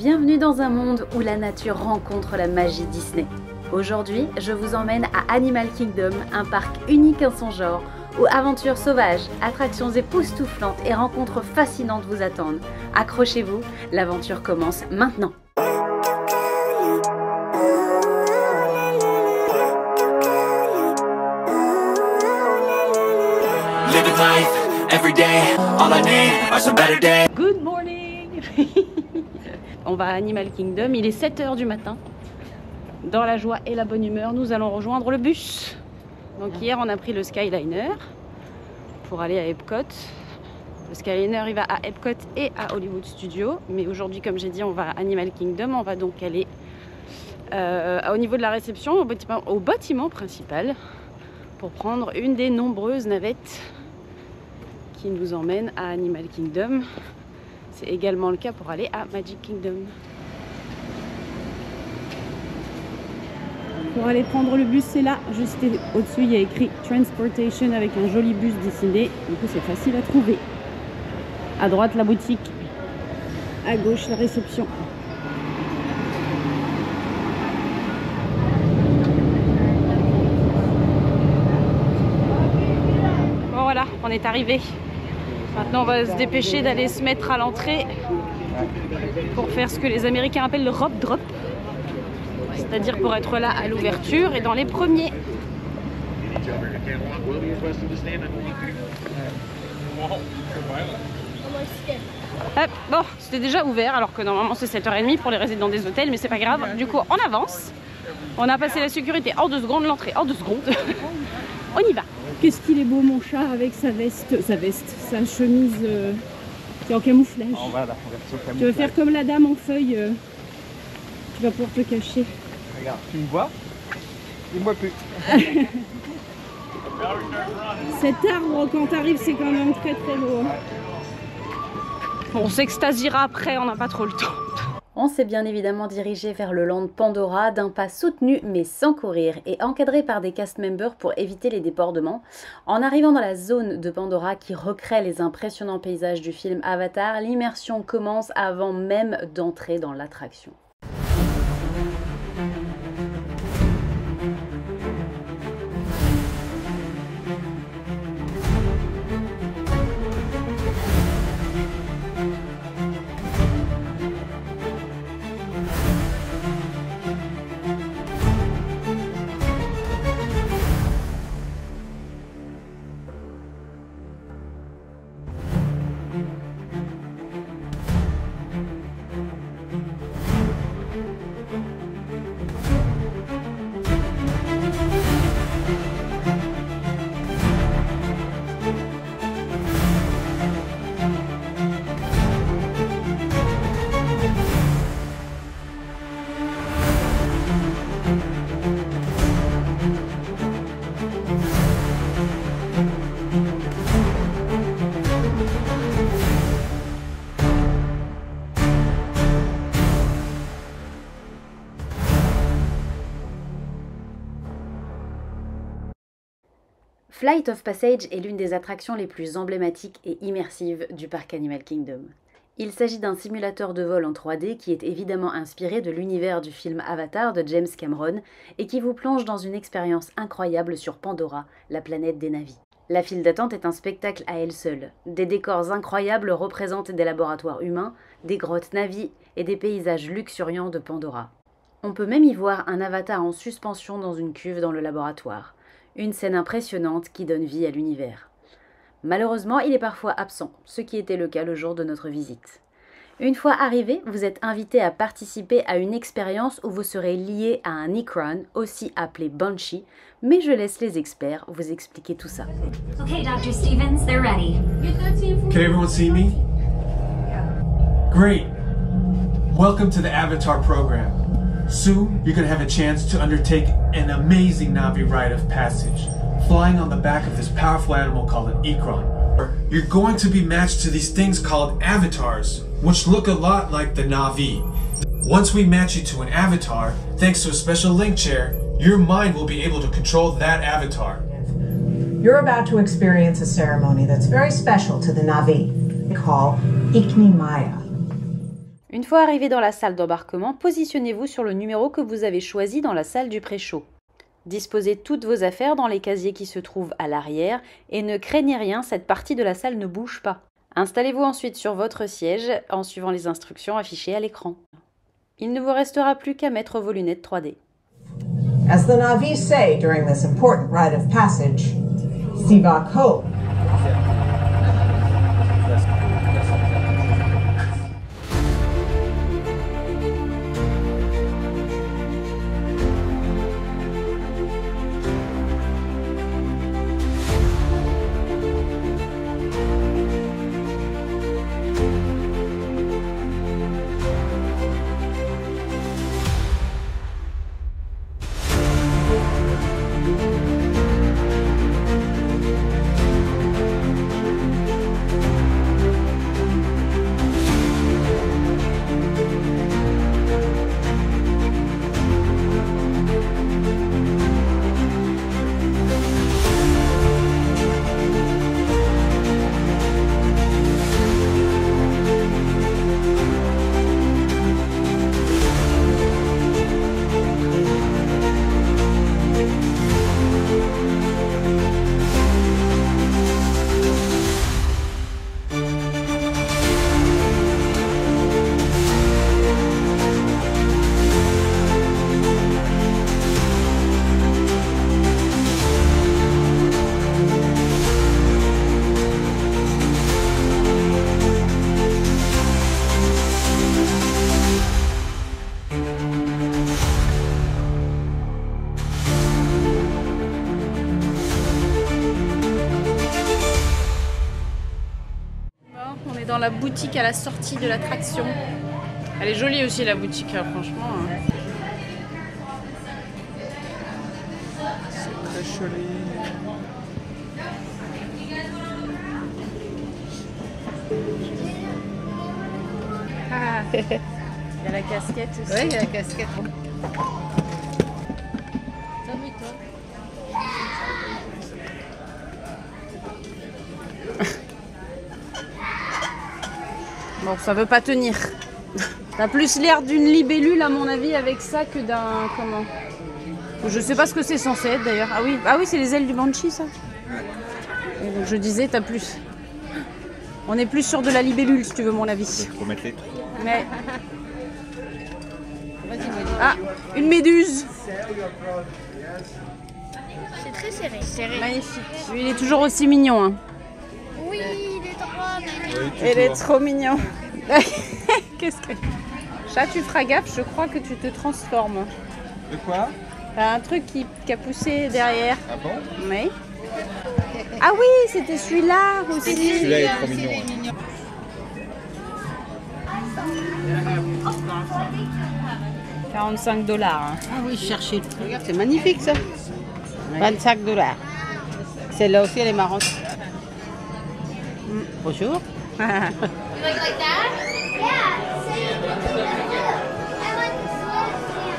Bienvenue dans un monde où la nature rencontre la magie Disney. Aujourd'hui, je vous emmène à Animal Kingdom, un parc unique en son genre, où aventures sauvages, attractions époustouflantes et rencontres fascinantes vous attendent. Accrochez-vous, l'aventure commence maintenant. Good morning. On va à Animal Kingdom, il est 7 h du matin. Dans la joie et la bonne humeur, nous allons rejoindre le bus. Donc hier, on a pris le Skyliner pour aller à Epcot. Le Skyliner, il va à Epcot et à Hollywood Studios. Mais aujourd'hui, comme j'ai dit, on va à Animal Kingdom. On va donc aller au niveau de la réception, au bâtiment principal, pour prendre une des nombreuses navettes qui nous emmène à Animal Kingdom. C'est également le cas pour aller à Magic Kingdom. Pour aller prendre le bus, c'est là, juste au-dessus, il y a écrit Transportation avec un joli bus dessiné. Du coup, c'est facile à trouver. À droite, la boutique. À gauche, la réception. Bon, voilà, on est arrivé. Maintenant, on va se dépêcher d'aller se mettre à l'entrée pour faire ce que les Américains appellent le rope drop. C'est-à-dire pour être là à l'ouverture et dans les premiers. Hop, bon, c'était déjà ouvert alors que normalement c'est 7 h 30 pour les résidents des hôtels, mais c'est pas grave. Du coup, on avance. On a passé la sécurité en 2 secondes, l'entrée en 2 secondes. On y va. Qu'est-ce qu'il est beau mon chat avec sa sa chemise qui est en camouflage. Oh, voilà, camouflage. Tu vas faire comme la dame en feuille, tu vas pouvoir te cacher. Regarde, tu me vois? Dis-moi plus. Cet arbre, quand t'arrives, c'est quand même très très loin. On s'extasiera après, on n'a pas trop le temps. On s'est bien évidemment dirigé vers le land Pandora d'un pas soutenu mais sans courir et encadré par des cast members pour éviter les débordements. En arrivant dans la zone de Pandora qui recrée les impressionnants paysages du film Avatar, l'immersion commence avant même d'entrer dans l'attraction. Flight of Passage est l'une des attractions les plus emblématiques et immersives du parc Animal Kingdom. Il s'agit d'un simulateur de vol en 3D qui est évidemment inspiré de l'univers du film Avatar de James Cameron et qui vous plonge dans une expérience incroyable sur Pandora, la planète des Na'vi. La file d'attente est un spectacle à elle seule. Des décors incroyables représentent des laboratoires humains, des grottes Na'vi et des paysages luxuriants de Pandora. On peut même y voir un avatar en suspension dans une cuve dans le laboratoire. Une scène impressionnante qui donne vie à l'univers. Malheureusement, il est parfois absent, ce qui était le cas le jour de notre visite. Une fois arrivé, vous êtes invité à participer à une expérience où vous serez lié à un Ikran, aussi appelé Banshee, mais je laisse les experts vous expliquer tout ça. Okay, Dr. Stevens, they're ready. Can everyone see me? Great. Welcome to the Avatar program. Soon, you're going to have a chance to undertake an amazing Na'vi rite of passage, flying on the back of this powerful animal called an Ikran. You're going to be matched to these things called avatars, which look a lot like the Na'vi. Once we match you to an avatar, thanks to a special link chair, your mind will be able to control that avatar. You're about to experience a ceremony that's very special to the Na'vi, called Ikni Maya. Une fois arrivé dans la salle d'embarquement, positionnez-vous sur le numéro que vous avez choisi dans la salle du pré-show. Disposez toutes vos affaires dans les casiers qui se trouvent à l'arrière et ne craignez rien, cette partie de la salle ne bouge pas. Installez-vous ensuite sur votre siège en suivant les instructions affichées à l'écran. Il ne vous restera plus qu'à mettre vos lunettes 3D. As the Na'vi say during this important rite of passage, Sivak Ho. Dans la boutique à la sortie de l'attraction. Elle est jolie aussi la boutique, hein, franchement. C'est très joli. Ah. Il y a la casquette aussi. Oui, il y a la casquette. Bon, ça veut pas tenir. T'as plus l'air d'une libellule à mon avis avec ça que d'un... Comment? Je sais pas ce que c'est censé être d'ailleurs. Ah oui, c'est les ailes du Banshee ça. Et donc je disais, t'as plus... On est plus sur de la libellule si tu veux mon avis. Faut mettre les trous. Mais... Ah, une méduse. C'est très serré. Magnifique. Lui, il est toujours aussi mignon. Hein. Oui, il est trop mignon. Il est trop mignon. Qu'est-ce que... Chat, tu feras gaffe, je crois que tu te transformes. De quoi? T'as un truc qui a poussé derrière. Ah bon? Oui. Ah oui, c'était celui-là aussi. Celui-là est trop mignon. Hein. $45. Hein. Ah oui, cherchez. Regarde, c'est magnifique ça. $25. Celle-là aussi, elle est marrante. Bonjour. You like that? Yeah.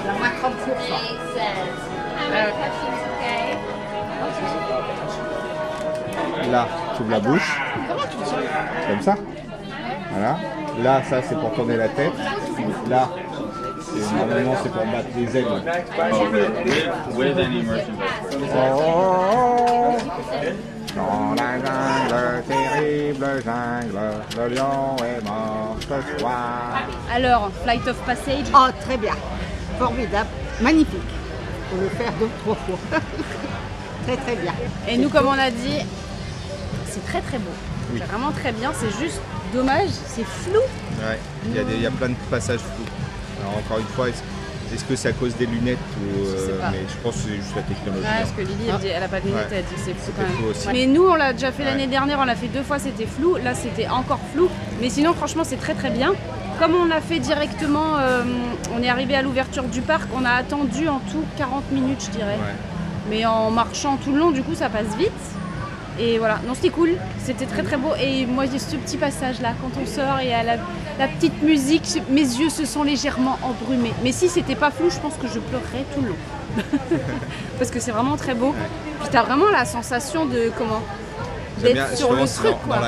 La moins 30 jours, ça. Makes sense. How many questions, okay? Là, tu ouvres la bouche. Comme ça. Voilà. Là, ça, c'est pour tourner la tête. Là, normalement, c'est pour battre les ailes. With an immersion. Oh, dans la jungle, terrible jungle, le lion est mort ce soir. Alors, Flight of Passage. Oh, très bien. Formidable. Magnifique. Faut le faire 2 ou 3 fois. Très, très bien. Et nous, comme on a dit, c'est très très beau. Oui. C'est vraiment très bien, c'est juste dommage, c'est flou. Ouais, il y a plein de passages flous. Alors encore une fois, est-ce que c'est à cause des lunettes ou Je sais pas. mais je pense que c'est juste la technologie. Ouais, parce que Lily, elle a pas de lunettes, Ouais. elle dit que c'est flou C'était quand même. flou aussi. Mais nous, on l'a déjà fait Ouais. l'année dernière, on l'a fait 2 fois, c'était flou. Là, c'était encore flou. Mais sinon, franchement, c'est très très bien. Comme on l'a fait directement, on est arrivé à l'ouverture du parc, on a attendu en tout 40 minutes, je dirais. Ouais. Mais en marchant tout le long, du coup, ça passe vite. Et voilà, non, c'était cool, c'était très très beau. Et moi, j'ai ce petit passage là, quand on sort et à la petite musique, mes yeux se sont légèrement embrumés. Mais si c'était pas flou, je pense que je pleurerais tout le long. Parce que c'est vraiment très beau. Puis t'as vraiment la sensation de comment J'aime bien, d'être sur le justement, truc quoi.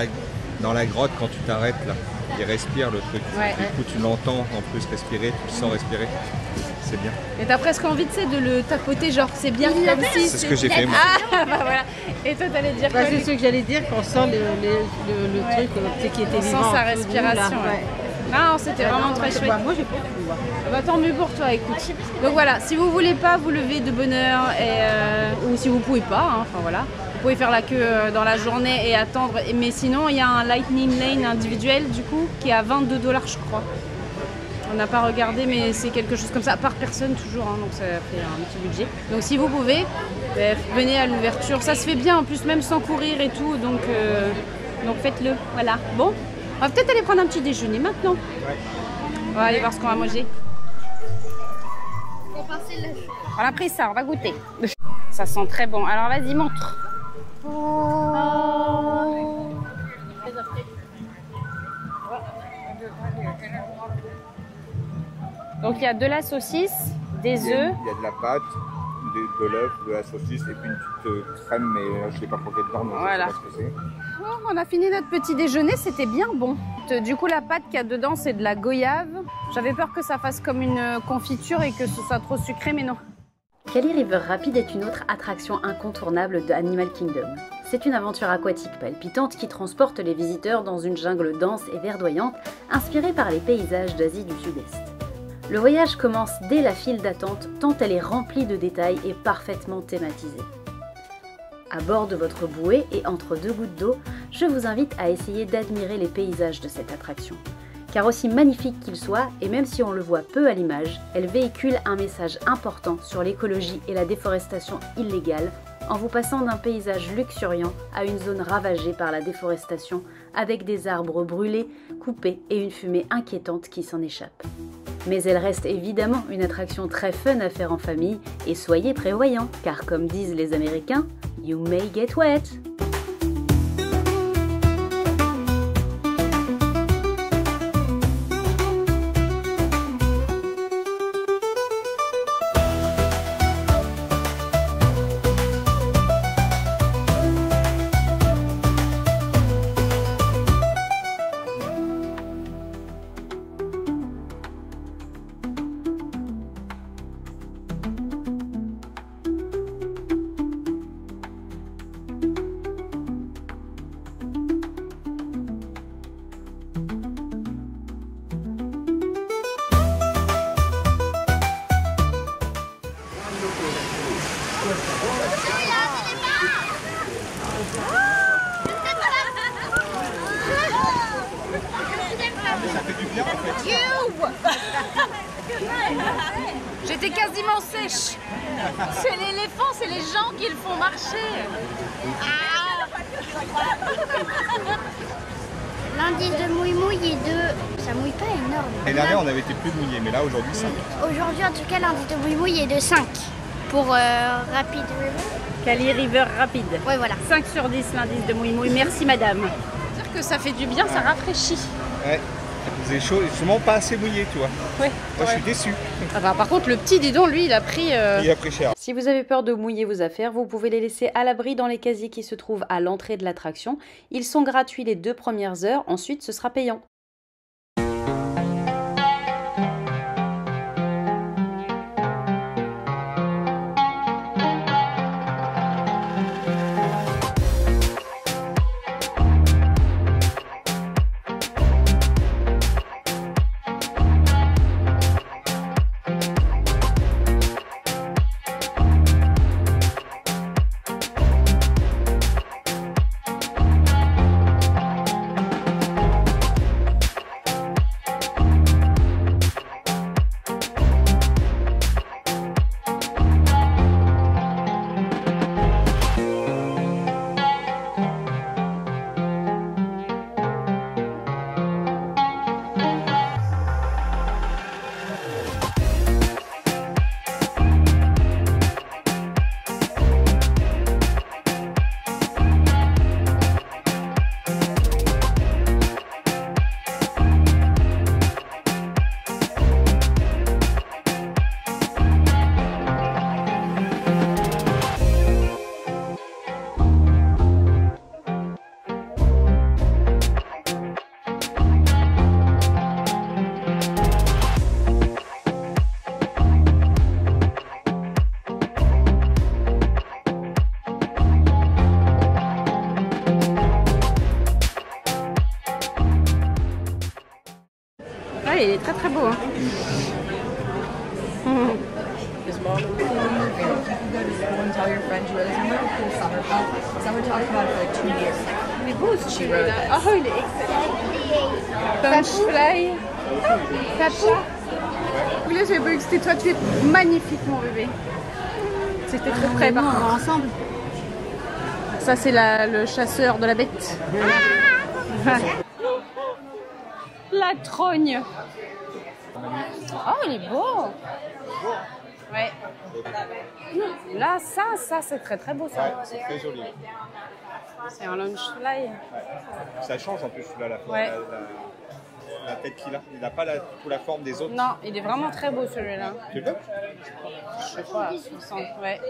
dans la grotte quand tu t'arrêtes là. il respire le truc. Ouais. Du coup, tu l'entends en plus respirer, tu le sens respirer. C'est bien. Et t'as presque envie, tu sais, de le tapoter, genre c'est bien comme si... C'est ce que j'ai fait moi. Ah bah voilà. Et toi t'allais dire quoi? C'est ce que j'allais dire, qu'on sent le truc qui était On vivant. sent sa respiration. Ouais. Non, c'était vraiment très chouette. Moi j'ai pas de pouvoir. Bah, tant mieux pour toi, écoute. Donc voilà, si vous voulez pas vous lever de bonne heure, ou si vous pouvez pas, hein, enfin voilà, vous pouvez faire la queue dans la journée et attendre. Mais sinon, il y a un Lightning Lane individuel du coup qui est à 22 $, je crois. On n'a pas regardé, mais c'est quelque chose comme ça, par personne toujours, hein, donc ça fait un petit budget. Donc si vous pouvez, venez à l'ouverture. Ça se fait bien en plus, même sans courir et tout, donc faites-le. Voilà. Bon, on va peut-être aller prendre un petit déjeuner maintenant. Ouais. On va aller voir ce qu'on va manger. On a pris ça, on va goûter. Ça sent très bon. Alors vas-y, montre. Donc il y a de la saucisse, des œufs. Il y a de la pâte, de l'œuf, de la saucisse et puis une petite crème, mais je ne sais pas pour quelle dedans, donc Voilà. je sais pas ce que c'est. Oh, on a fini notre petit déjeuner, c'était bien bon. Du coup, la pâte qu'il y a dedans, c'est de la goyave. J'avais peur que ça fasse comme une confiture et que ce soit trop sucré, mais non. Kali River Rapid est une autre attraction incontournable de Animal Kingdom. C'est une aventure aquatique palpitante qui transporte les visiteurs dans une jungle dense et verdoyante, inspirée par les paysages d'Asie du Sud-Est. Le voyage commence dès la file d'attente, tant elle est remplie de détails et parfaitement thématisée. À bord de votre bouée et entre deux gouttes d'eau, je vous invite à essayer d'admirer les paysages de cette attraction. Car aussi magnifique qu'il soit, et même si on le voit peu à l'image, elle véhicule un message important sur l'écologie et la déforestation illégale, en vous passant d'un paysage luxuriant à une zone ravagée par la déforestation, avec des arbres brûlés, coupés et une fumée inquiétante qui s'en échappe. Mais elle reste évidemment une attraction très fun à faire en famille, et soyez prévoyants, car comme disent les Américains, you may get wet. J'étais quasiment sèche. C'est l'éléphant, c'est les gens qui le font marcher. L'indice de mouille-mouille est de... Ça mouille pas énorme. L'année dernière, on avait été plus mouillé, mais là, aujourd'hui, 5. Aujourd'hui, en tout cas, l'indice de mouille-mouille est de 5 pour Rapid River. Kali River Rapid. Ouais, voilà. 5 sur 10 l'indice de mouille-mouille. Merci madame. Dire que ça fait du bien, ça rafraîchit. Ouais, il faisait chaud et justement pas assez mouillé, tu vois. Ouais. Moi, je suis déçu. Enfin, par contre, le petit, dis donc, lui, il a pris... Il a pris cher. Si vous avez peur de mouiller vos affaires, vous pouvez les laisser à l'abri dans les casiers qui se trouvent à l'entrée de l'attraction. Ils sont gratuits les 2 premières heures, ensuite ce sera payant. His mom would be go and tell your friend you really remember the cool summer camp. Someone talked about it for like 2 years. Il est beau ce She wrote celui-là. Oh, il est excellent. Punchfly. Papou. Oui, là, j'avais pas vu que c'était toi. Tu es magnifique, mon bébé. C'était très près, par contre. On va ensemble. Ça, c'est le chasseur de la bête. La trogne. Oh, il est beau. Ouais. Là, ça, c'est très très beau, ça. Ouais, c'est très joli. C'est un lunch fly. Ça change en plus, là, Ouais. la tête qu'il a. Il n'a pas toute la forme des autres. Non, il est vraiment très beau celui-là. Tu veux? Je sais pas, 60, ouais.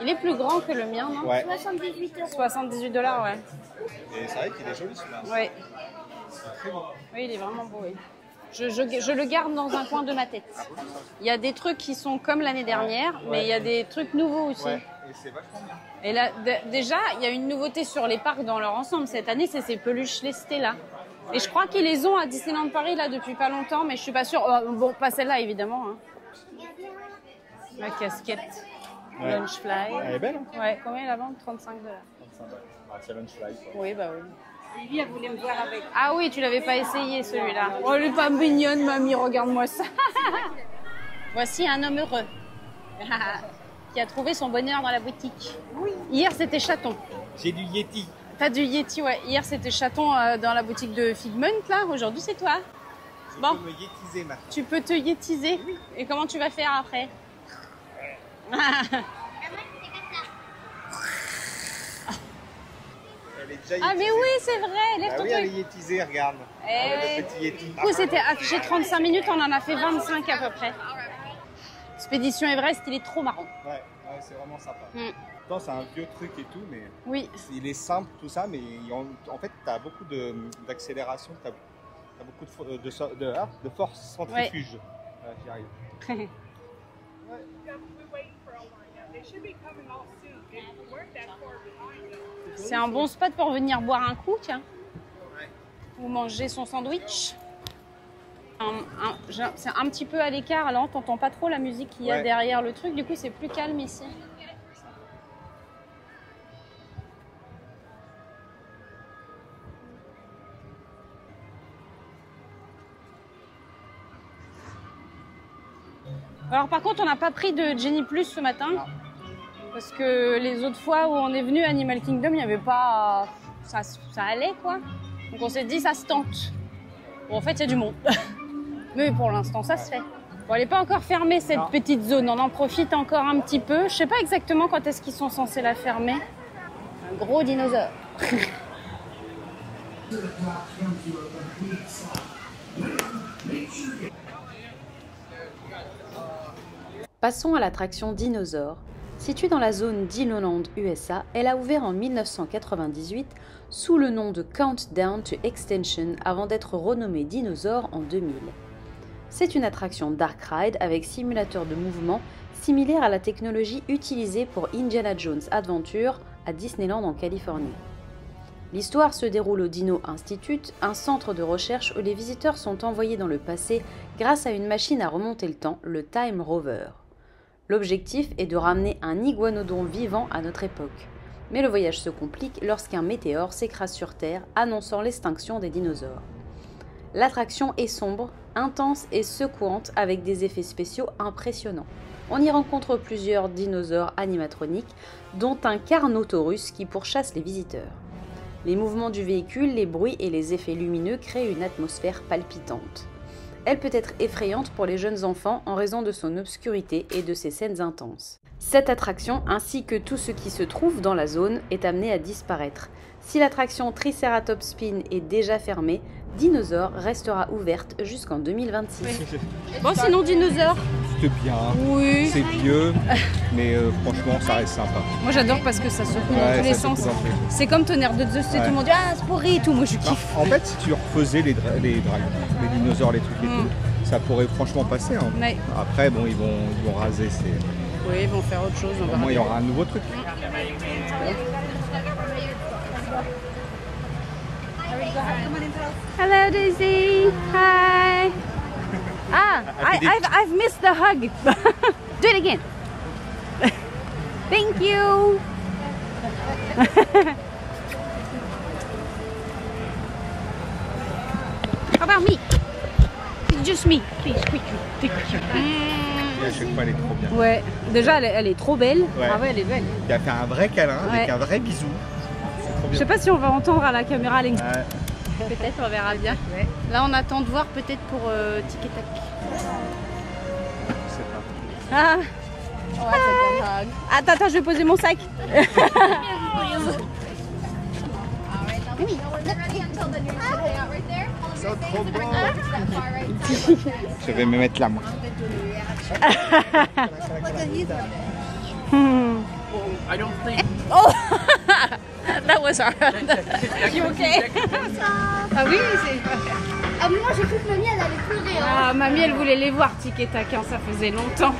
Il est plus grand que le mien, non? Ouais. 78 $, ouais. Et c'est vrai qu'il est joli celui-là. Ouais. C'est très beau. Oui, il est vraiment beau, oui. Je le garde dans un coin de ma tête. Il y a des trucs qui sont comme l'année dernière, mais il y a des trucs nouveaux aussi. Ouais, et c'est vachement bien. Et là, déjà, il y a une nouveauté sur les parcs dans leur ensemble cette année, c'est ces peluches lestées là. Et je crois qu'ils les ont à Disneyland Paris là depuis pas longtemps, mais je suis pas sûre. Oh, bon, pas celle-là évidemment. Hein. La casquette. Ouais. Lunchfly. Elle est belle, hein? Ouais, combien la vente? 35 $. C'est Lunchfly, quoi. Oui, bah oui. Lily, elle voulait me voir avec. Ah oui, tu l'avais pas essayé celui-là. Oh, elle est pas mignonne, mamie, regarde-moi ça. Voici un homme heureux qui a trouvé son bonheur dans la boutique. Oui. Hier, c'était chaton. J'ai du Yeti. T'as du Yeti, ouais. Hier, c'était chaton dans la boutique de Figment, là. Aujourd'hui, c'est toi. Bon. Je peux me yétiser maintenant. Tu peux te yétiser. Oui. Et comment tu vas faire après? Ah mais oui, c'est vrai, lève Ah ton oui, truc. elle est yétisée, regarde. Le petit Yeti. Du coup, c'était affiché 35 minutes, on en a fait 25 à peu près. Expédition Everest, il est trop marrant. Ouais, c'est vraiment sympa. Mm. C'est un vieux truc et tout, mais oui. Il est simple tout ça, mais en fait, tu as beaucoup d'accélération, tu as beaucoup de force centrifuge. Ouais. Voilà, j'y arrive. C'est un bon spot pour venir boire un coup, tiens. Ou manger son sandwich. C'est un petit peu à l'écart, là on t'entend pas trop la musique qu'il y a derrière le truc, du coup c'est plus calme ici. Alors par contre on n'a pas pris de Genie Plus ce matin. Non. Parce que les autres fois où on est venu à Animal Kingdom, il n'y avait pas... Ça allait quoi. Donc on s'est dit ça se tente. Bon en fait il y a du monde. Mais pour l'instant ça se fait. Bon, elle n'est pas encore fermée cette petite zone, on en profite encore un petit peu. Je sais pas exactement quand est-ce qu'ils sont censés la fermer. Un gros dinosaure. Passons à l'attraction Dinosaure. Située dans la zone Dinoland USA, elle a ouvert en 1998 sous le nom de Countdown to Extension avant d'être renommée Dinosaure en 2000. C'est une attraction Dark Ride avec simulateur de mouvement similaire à la technologie utilisée pour Indiana Jones Adventure à Disneyland en Californie. L'histoire se déroule au Dino Institute, un centre de recherche où les visiteurs sont envoyés dans le passé grâce à une machine à remonter le temps, le Time Rover. L'objectif est de ramener un iguanodon vivant à notre époque. Mais le voyage se complique lorsqu'un météore s'écrase sur Terre, annonçant l'extinction des dinosaures. L'attraction est sombre, intense et secouante avec des effets spéciaux impressionnants. On y rencontre plusieurs dinosaures animatroniques, dont un Carnotaurus qui pourchasse les visiteurs. Les mouvements du véhicule, les bruits et les effets lumineux créent une atmosphère palpitante. Elle peut être effrayante pour les jeunes enfants en raison de son obscurité et de ses scènes intenses. Cette attraction, ainsi que tout ce qui se trouve dans la zone, est amené à disparaître. Si l'attraction Triceratops Spin est déjà fermée, Dinosaure restera ouverte jusqu'en 2026. Oui. Bon, sinon Dinosaure. C'est bien, oui. C'est vieux, mais franchement ça reste sympa. Moi j'adore parce que ça secoue dans tous les sens. C'est comme Tonnerre de Zeus, tout le monde dit ah c'est pourri et tout, moi je kiffe. En fait si tu refaisais les dinosaures, les trucs et tout, ça pourrait franchement passer. Hein. Ouais. Après bon ils vont raser ces... Oui, ils vont faire autre chose. Au moins il y aura un nouveau truc. Hello Daisy, hi. Ah, I've missed the hug. Do it again. Thank you. How about me? Just me. Please, quick. À chaque fois, elle est trop bien. Ouais, déjà elle est trop belle. Ouais. Ah ouais, elle est belle. Il a fait un vrai câlin avec Ouais. un vrai bisou. C'est trop Je bien. sais pas si on va entendre à la caméra les... Ouais. Peut-être, on verra bien. Ouais. Là, on attend de voir peut-être pour Tic et Tac. C'est pas. Ah. Oh, that's a good hug. Attends, je vais poser mon sac. Je vais me mettre là, moi. I don't think. Oh, that was hard. You okay? Ah oui, c'est... Ah, mais moi j'ai cru que mamie elle allait pleurer. Hein. Ah, mamie, elle voulait les voir, Tic et Tac, hein, ça faisait longtemps.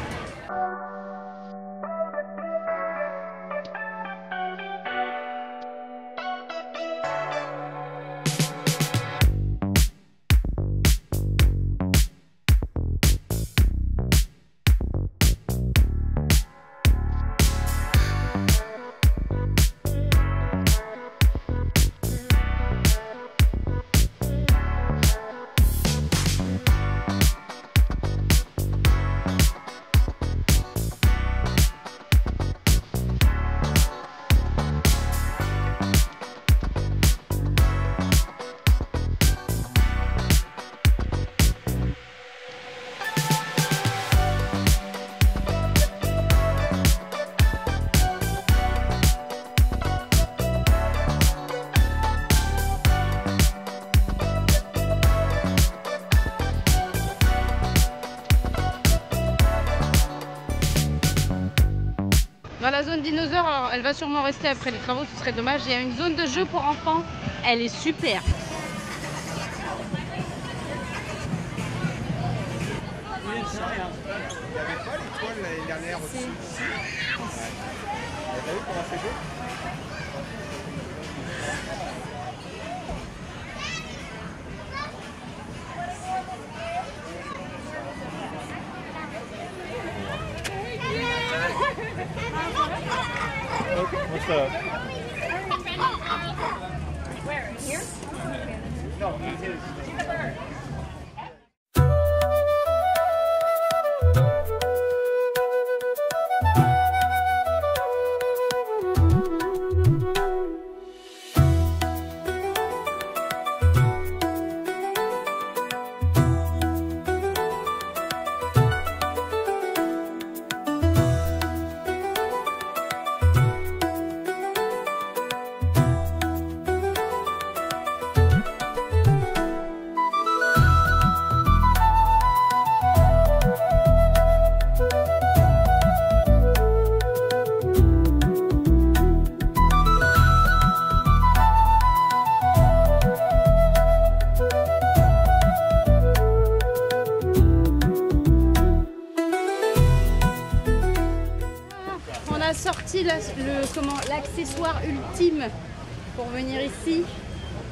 Dans la zone dinosaure, alors elle va sûrement rester après les travaux, ce serait dommage. Il y a une zone de jeu pour enfants, elle est super. Il n'y avait pas l'étoile l'année dernière aussi. Ouais. T'as vu comment c'est beau? What's up? Where? Here? No, he's his. Sorti l'accessoire ultime pour venir ici,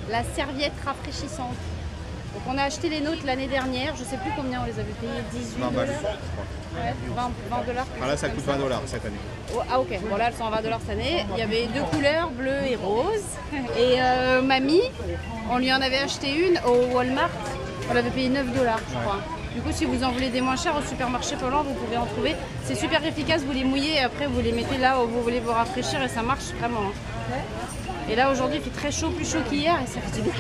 la serviette rafraîchissante. Donc on a acheté les nôtres l'année dernière, je sais plus combien on les avait payés, 18 $. Ouais, 20 $. Ah là ça coûte 20 $ cette année. Oh, ah ok, bon là elles sont à 20 $ cette année. Il y avait deux couleurs, bleu et rose. Et mamie, on lui en avait acheté une au Walmart, on l'avait payé 9 $, je crois. Du coup, si vous en voulez des moins chers au supermarché pas loin, vous pouvez en trouver. C'est super efficace, vous les mouillez et après vous les mettez là où vous voulez vous rafraîchir et ça marche vraiment. Hein. Et là aujourd'hui il fait très chaud, plus chaud qu'hier et ça fait du bien.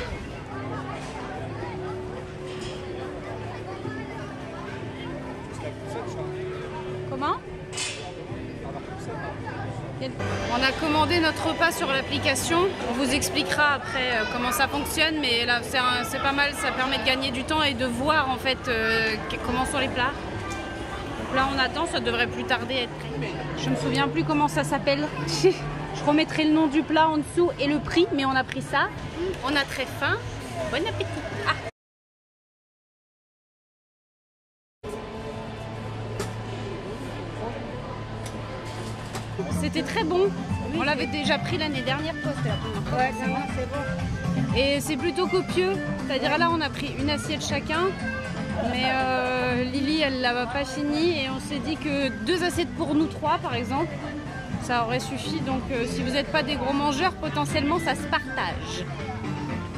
Comment? On a commandé notre repas sur l'application. On vous expliquera après comment ça fonctionne, mais là c'est pas mal, ça permet de gagner du temps et de voir en fait comment sont les plats. Donc là on attend, ça devrait plus tarder à être prêt. Je me souviens plus comment ça s'appelle. Je remettrai le nom du plat en dessous et le prix, mais on a pris ça. On a très faim. Bon appétit. Ah. C'était très bon. On l'avait déjà pris l'année dernière, toi, c'était la première fois. Ouais, c'est bon. Et c'est plutôt copieux. C'est-à-dire là, on a pris une assiette chacun. Mais Lily, elle l'a pas fini et on s'est dit que 2 assiettes pour nous 3 par exemple, ça aurait suffi. Donc si vous n'êtes pas des gros mangeurs, potentiellement ça se partage.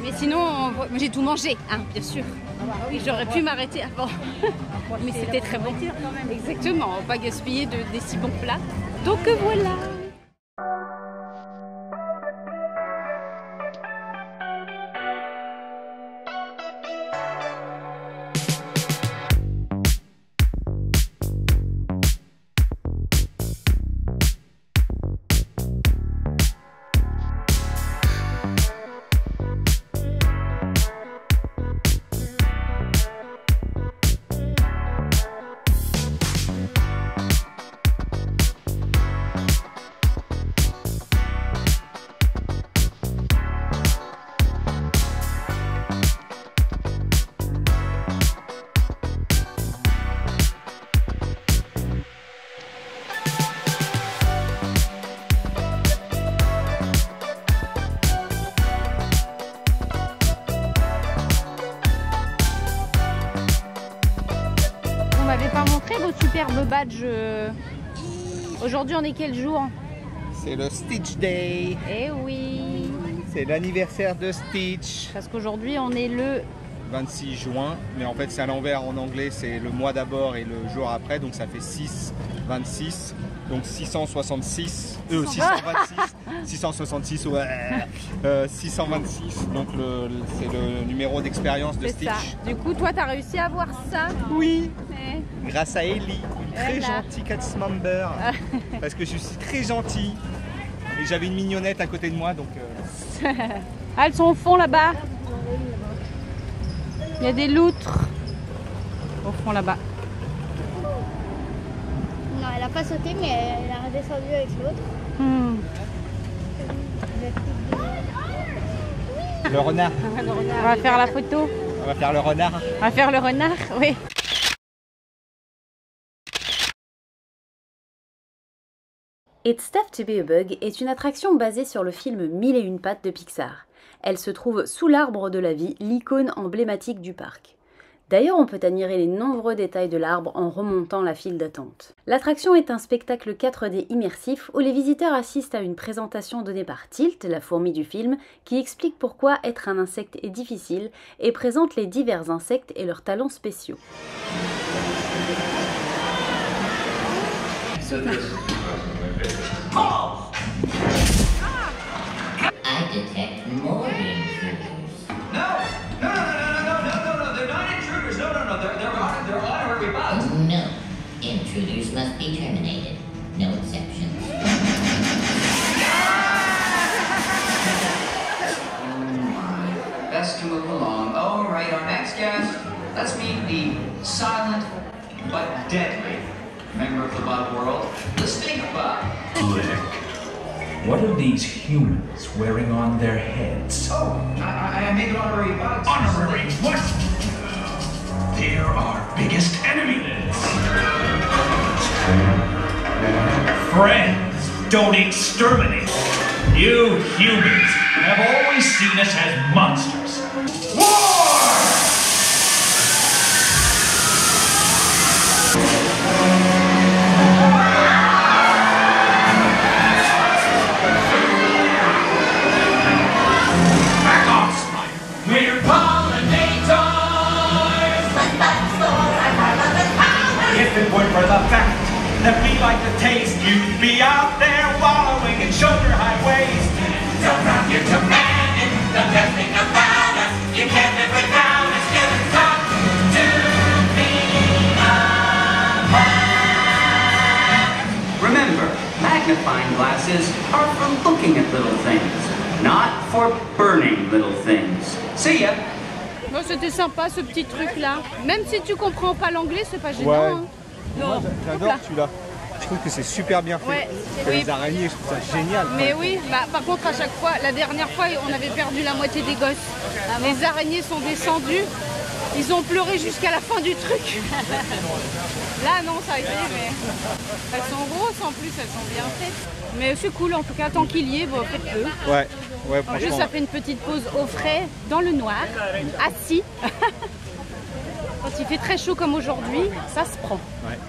Mais sinon, j'ai tout mangé, hein, bien sûr. Oui, j'aurais pu m'arrêter avant. Mais c'était très bon. Exactement, on va pas gaspiller des si bons plats. Donc voilà. Vous m'avez pas montré vos superbes badges. Aujourd'hui, on est quel jour? C'est le Stitch Day. Eh oui. C'est l'anniversaire de Stitch. Parce qu'aujourd'hui, on est le 26 juin, mais en fait c'est à l'envers en anglais, c'est le mois d'abord et le jour après, donc ça fait 6-26, donc 666, 666, ouais, 626, donc c'est le numéro d'expérience de Stitch. Ça. Du coup, toi, t'as réussi à avoir ça? Oui, ouais. Grâce à Ellie, très Voilà. gentil cast member, parce que je suis très gentil, et j'avais une mignonnette à côté de moi, donc... Ah, elles sont au fond là-bas. Il y a des loutres au fond là-bas. Non, elle a pas sauté, mais elle a redescendu avec l'autre. Le renard. On va faire la photo. On va faire le renard. On va faire le renard, oui. It's Tough to Be a Bug est une attraction basée sur le film 1001 pattes de Pixar. Elle se trouve sous l'arbre de la vie, l'icône emblématique du parc. D'ailleurs, on peut admirer les nombreux détails de l'arbre en remontant la file d'attente. L'attraction est un spectacle 4D immersif où les visiteurs assistent à une présentation donnée par Tilt, la fourmi du film, qui explique pourquoi être un insecte est difficile et présente les divers insectes et leurs talents spéciaux. I detect more intruders. No, they're not intruders. No, they're honorary bugs. No, intruders must be terminated. No exceptions. Best to move along. All right, our next guest. Let's meet the silent but deadly member of the bug world, the stink bug. What are these humans wearing on their heads? Oh, I made them honorary bugs. Honorary what? They're our biggest enemies. Friends, don't exterminate. You humans have always seen us as monsters. War! We're pollinators! If it weren't for the fact that we like to taste, you'd be out there wallowing in shoulder high waist. So from you to man, the best thing about us, you can't live without us. Give it talk to me apart. Remember, magnifying glasses are for looking at little things, not for burning little things. See ya! Bon, c'était sympa ce petit truc là. Même si tu comprends pas l'anglais, c'est pas gênant. Ouais. Hein. Moi, j'adore celui-là. Je trouve que c'est super bien fait. Ouais, Et oui. les araignées, je trouve ça génial. Mais oui, bah, par contre à chaque fois, la dernière fois on avait perdu la moitié des gosses. Les araignées sont descendues, ils ont pleuré jusqu'à la fin du truc. Là non, ça a été, mais elles sont grosses en plus, elles sont bien faites. Mais c'est cool en tout cas, tant qu'il y est, bon, faites-le. Ouais, ouais, En plus franchement. ça fait une petite pause au frais, dans le noir, assis. Quand il fait très chaud comme aujourd'hui, ça se prend. Ouais.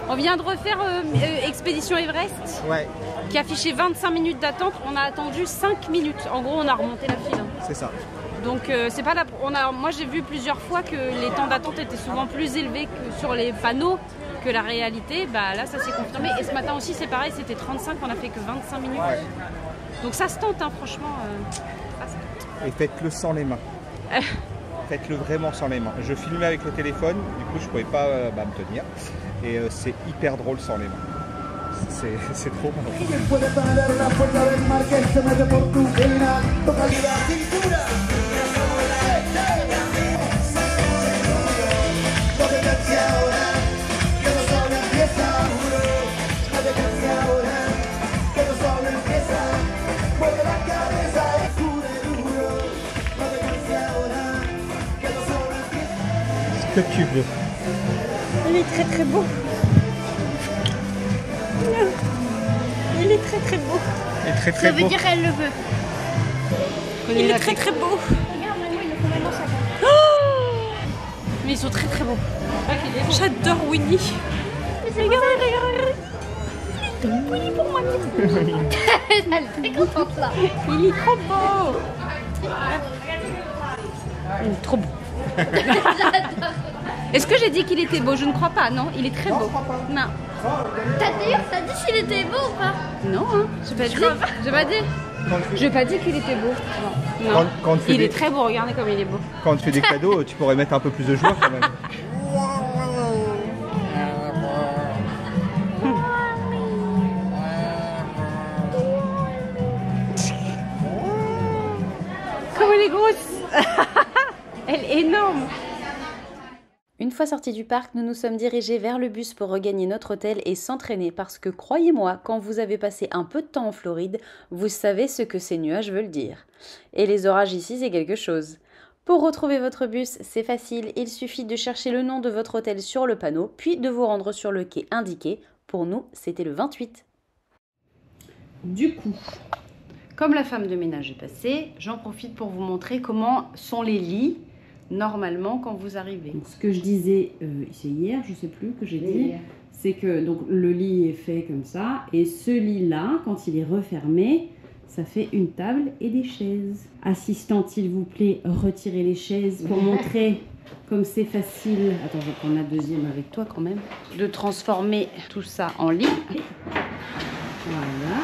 On vient de refaire Expédition Everest, Ouais, qui affichait 25 minutes d'attente. On a attendu 5 minutes. En gros, on a remonté la file. c'est ça. Donc, c'est pas la... moi, j'ai vu plusieurs fois que les temps d'attente étaient souvent plus élevés que sur les panneaux que la réalité. Bah, là, ça s'est confirmé. Et ce matin aussi, c'est pareil, c'était 35, on a fait que 25 minutes. Ouais. Donc, ça se tente, hein, franchement. Ça se tente. Et faites-le sans les mains. Faites-le vraiment sans les mains. Je filmais avec le téléphone, du coup je pouvais pas me tenir. Et c'est hyper drôle sans les mains. C'est trop marrant. Ce que tu veux. Il est très très beau. Il est très très beau. Il est très Ça très veut beau. dire qu'elle le veut. Il est très très beau. Regarde, Manu, il est complètement sacré. Oh, mais ils sont très très beaux. J'adore Winnie. Regarde. Il est trop Winnie pour moi. Elle est très contente là. Il est trop beau. Il est trop beau. Est-ce que j'ai dit qu'il était beau? Je ne crois pas, non. Il est très beau. Non. T'as dit s'il était beau ou pas? Non, hein. J'ai pas dit. J'ai pas dit. J'ai pas dit qu'il était beau. Non. Quand on fait Il des- est très beau, regardez comme il est beau. Quand on te fait des cadeaux, tu pourrais mettre un peu plus de joie quand même. Comme elle est grosse. Elle est énorme. Une fois sortis du parc, nous nous sommes dirigés vers le bus pour regagner notre hôtel et s'entraîner parce que croyez-moi, quand vous avez passé un peu de temps en Floride, vous savez ce que ces nuages veulent dire. Et les orages ici, c'est quelque chose. Pour retrouver votre bus, c'est facile, il suffit de chercher le nom de votre hôtel sur le panneau, puis de vous rendre sur le quai indiqué. Pour nous, c'était le 28. Du coup, comme la femme de ménage est passée, j'en profite pour vous montrer comment sont les lits normalement quand vous arrivez. Donc, ce que je disais, c'est hier, je sais plus que j'ai dit, c'est que donc, le lit est fait comme ça, et ce lit-là, quand il est refermé, ça fait une table et des chaises. Assistante, s'il vous plaît, retirez les chaises pour montrer comme c'est facile. Attends, je vais prendre la deuxième avec toi quand même. De transformer tout ça en lit. Voilà.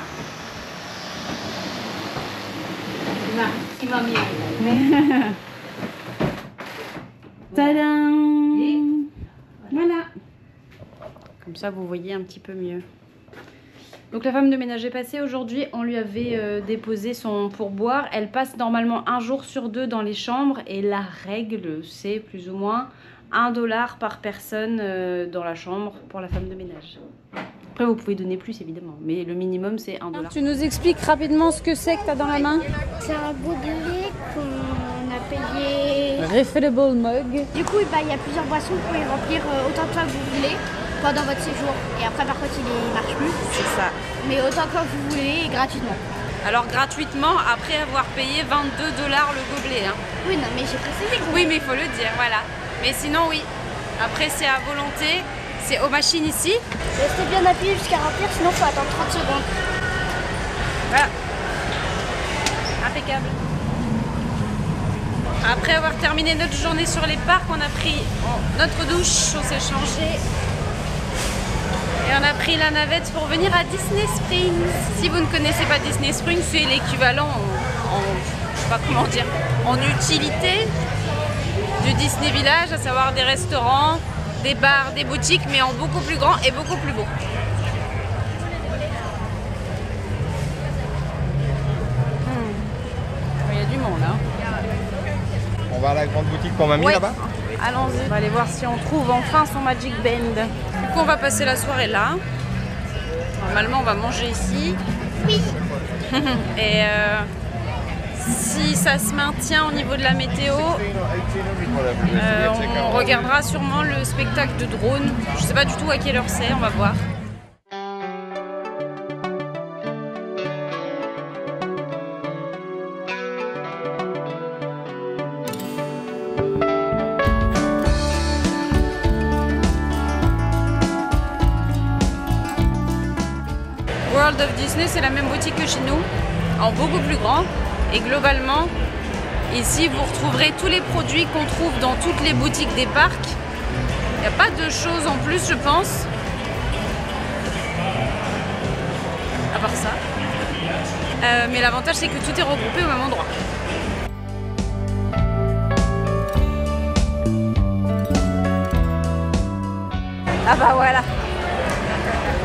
Il m'a mis. Tadam! Voilà. Comme ça, vous voyez un petit peu mieux. Donc la femme de ménage est passée. Aujourd'hui, on lui avait déposé son pourboire. Elle passe normalement 1 jour sur 2 dans les chambres. Et la règle, c'est plus ou moins $1 par personne dans la chambre pour la femme de ménage. Après, vous pouvez donner plus, évidemment. Mais le minimum, c'est $1. Tu nous expliques rapidement ce que c'est que tu as dans la main? C'est un gobelet qu'on a payé. Refillable mug. Du coup, bah, il y a plusieurs boissons, vous pouvez remplir autant de fois que vous voulez pendant votre séjour. Et après, par contre, il marche plus. C'est ça. Mais autant que vous voulez et gratuitement. Alors gratuitement, après avoir payé $22 le gobelet. Hein. Oui, non, mais j'ai précisé que Oui, mais il faut le dire, voilà. Mais sinon, oui. Après, c'est à volonté. C'est aux machines ici. restez bien appuyé jusqu'à remplir, sinon il faut attendre 30 secondes. Voilà. Impeccable. Après avoir terminé notre journée sur les parcs, on a pris notre douche, on s'est changé. Et on a pris la navette pour venir à Disney Springs. Si vous ne connaissez pas Disney Springs, c'est l'équivalent je sais pas comment dire, en utilité du Disney Village, à savoir des restaurants, des bars, des boutiques, mais en beaucoup plus grand et beaucoup plus beau. Il y a du monde hein. On va à la grande boutique pour mamie là-bas? Allons-y, on va aller voir si on trouve enfin son Magic Band. Du coup on va passer la soirée là. Normalement on va manger ici. Oui. Et si ça se maintient au niveau de la météo, on regardera sûrement le spectacle de drone. Je sais pas du tout à quelle heure c'est, on va voir. World of Disney, c'est la même boutique que chez nous, en beaucoup plus grand. Et globalement, ici vous retrouverez tous les produits qu'on trouve dans toutes les boutiques des parcs. Il n'y a pas de choses en plus, je pense. À part ça. Mais l'avantage, c'est que tout est regroupé au même endroit. Ah bah voilà.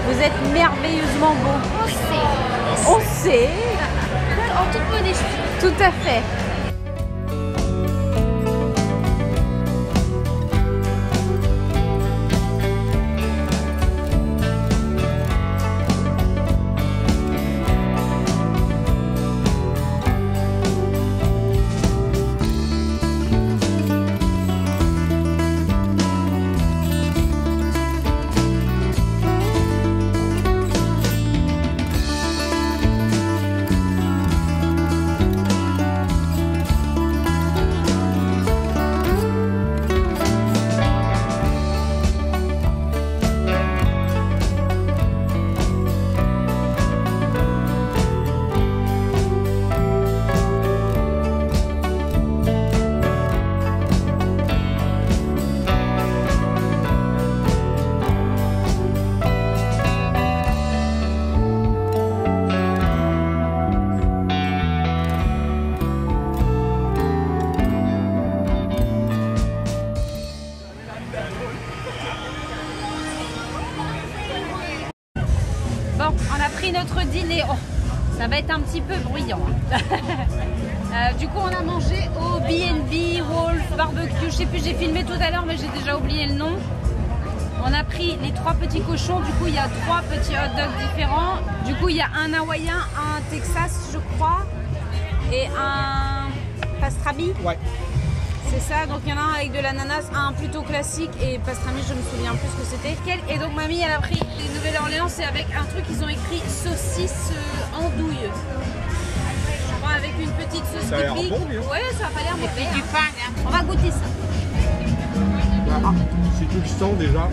Vous êtes merveilleusement beau. On sait. On sait. En toute modestie. Tout à fait. Bon, on a pris notre dîner. Oh, ça va être un petit peu bruyant. Du coup, on a mangé au B&B Wolf Barbecue. Je sais plus, j'ai filmé tout à l'heure, mais j'ai déjà oublié le nom. On a pris les 3 petits cochons. Du coup, il y a 3 petits hot dogs différents. Du coup, il y a un hawaïen, un Texas, je crois, et un pastrami. Ouais. C'est ça, donc il y en a un avec de l'ananas, un plutôt classique et pastrami, je me souviens plus ce que c'était. Et donc mamie, elle a pris les Nouvelle-Orléans, c'est avec un truc, ils ont écrit saucisse andouille. Je crois avec une petite sauce typique. Bon, ouais, ça a pas l'air mauvais. Du pain, hein. On va goûter ça. C'est tout le sang déjà.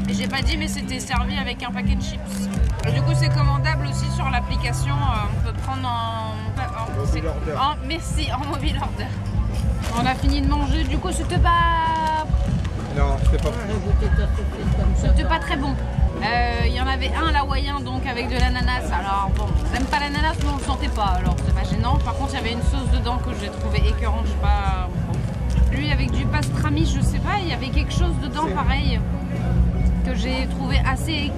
Et j'ai pas dit, mais c'était servi avec un paquet de chips. Et du coup, c'est commandable aussi sur l'application. On peut prendre merci, en mobile order. On a fini de manger. Du coup, c'était pas. Non, c'était pas. C'était pas très bon. Il y en avait un, l'hawaïen, donc avec de l'ananas. Alors bon, j'aime pas l'ananas, mais on le sentait pas. Alors c'est pas gênant. Par contre, il y avait une sauce dedans que j'ai trouvé écœurante. Je sais pas. Lui, avec du pastrami, je sais pas. Il y avait quelque chose dedans, pareil, que j'ai trouvé assez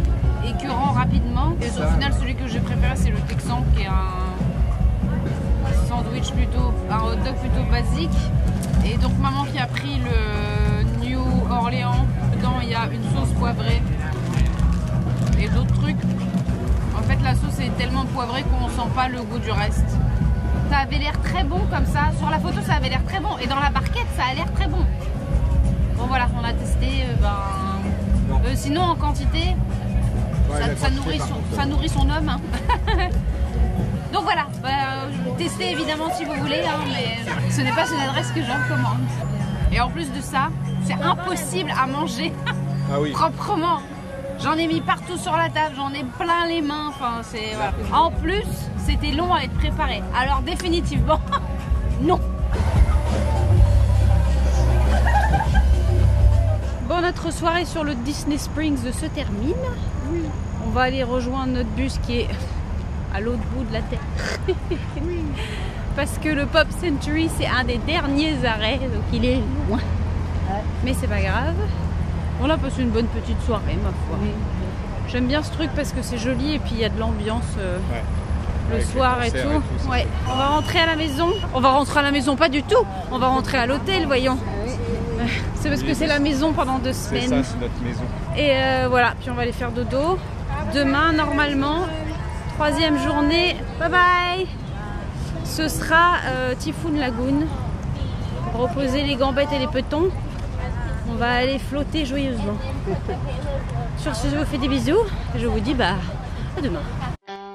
écœurant rapidement. Et au final, celui que j'ai préféré, c'est le Texan, qui est un sandwich plutôt, un hot dog plutôt basique. Et donc maman qui a pris le New Orleans. Dedans, il y a une sauce poivrée et d'autres trucs. En fait, la sauce est tellement poivrée qu'on sent pas le goût du reste. Ça avait l'air très bon comme ça. Sur la photo, ça avait l'air très bon. Et dans la barquette, ça a l'air très bon. Bon voilà, on a testé. Sinon, en quantité, ouais, ça nourrit son homme. Hein. Donc voilà, testez évidemment si vous voulez, hein, mais ce n'est pas une adresse que j'en recommande. Et en plus de ça, c'est impossible à manger proprement. J'en ai mis partout sur la table, j'en ai plein les mains. Enfin, voilà. En plus, c'était long à être préparé. Alors définitivement, non. Bon, notre soirée sur le Disney Springs se termine. Oui. On va aller rejoindre notre bus qui est à l'autre bout de la terre. Oui. parce que le Pop Century c'est un des derniers arrêts, donc il est loin. Mais c'est pas grave. On a passé une bonne petite soirée, ma foi. J'aime bien ce truc parce que c'est joli et puis il y a de l'ambiance le soir et tout. Ouais. On va rentrer à la maison. On va rentrer à la maison, pas du tout. On va rentrer à l'hôtel, voyons. C'est parce que c'est la maison pendant 2 semaines. C'est ça, c'est notre maison. Et voilà, puis on va aller faire dodo. Demain, normalement, 3e journée. Bye bye. Ce sera Typhoon Lagoon. Reposer les gambettes et les petons. On va aller flotter joyeusement. Sur ce, je vous fais des bisous. Et je vous dis à demain.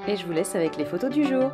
Et je vous laisse avec les photos du jour.